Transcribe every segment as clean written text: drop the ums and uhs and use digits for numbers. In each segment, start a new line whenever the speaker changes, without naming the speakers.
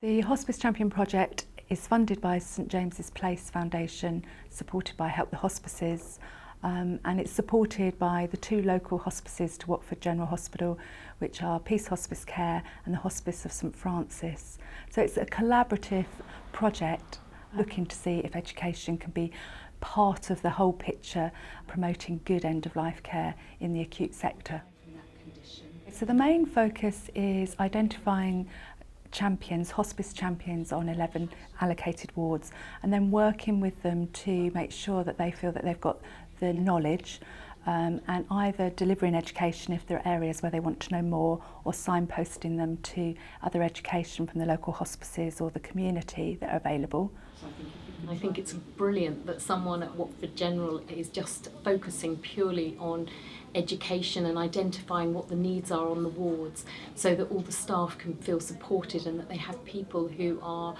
The Hospice Champion project is funded by St James's Place Foundation, supported by Help the Hospices, and it's supported by the two local hospices to Watford General Hospital, which are Peace Hospice Care and the Hospice of St Francis. So it's a collaborative project looking to see if education can be part of the whole picture, promoting good end-of-life care in the acute sector. So the main focus is identifying champions, hospice champions on 11 allocated wards, and then working with them to make sure that they feel that they've got the knowledge and either delivering education if there are areas where they want to know more, or signposting them to other education from the local hospices or the community that are available.
I think it's brilliant that someone at Watford General is just focusing purely on education and identifying what the needs are on the wards, so that all the staff can feel supported and that they have people who are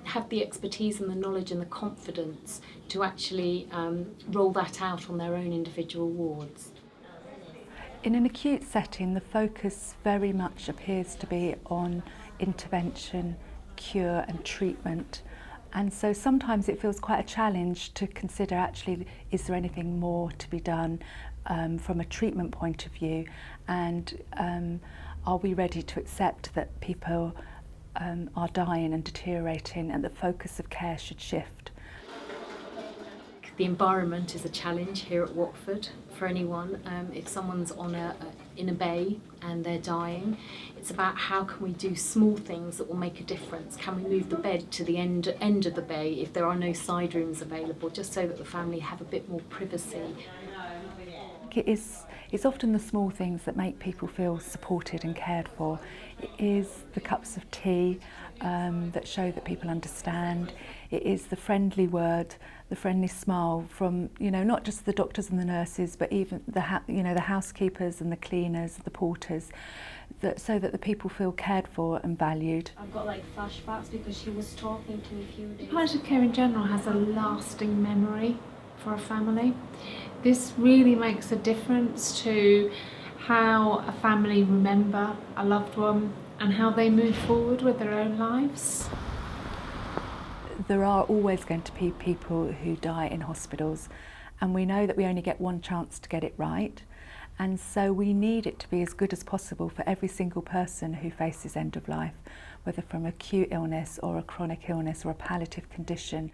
have the expertise and the knowledge and the confidence to actually roll that out on their own individual wards.
In an acute setting, the focus very much appears to be on intervention, cure and treatment. And so sometimes it feels quite a challenge to consider actually, is there anything more to be done from a treatment point of view, and are we ready to accept that people are dying and deteriorating, and the focus of care should shift.
The environment is a challenge here at Watford for anyone. If someone's in a bay and they're dying, it's about how can we do small things that will make a difference. Can we move the bed to the end of the bay if there are no side rooms available, just so that the family have a bit more privacy.
It's often the small things that make people feel supported and cared for. It is the cups of tea that show that people understand. It is the friendly word, the friendly smile from, not just the doctors and the nurses, but even the housekeepers and the cleaners, the porters, so that the people feel cared for and valued.
I've got flashbacks because she was talking to me a few days.
Palliative care in general has a lasting memory for a family. This really makes a difference to how a family remember a loved one and how they move forward with their own lives.
There are always going to be people who die in hospitals, and we know that we only get one chance to get it right, and so we need it to be as good as possible for every single person who faces end of life, whether from acute illness or a chronic illness or a palliative condition.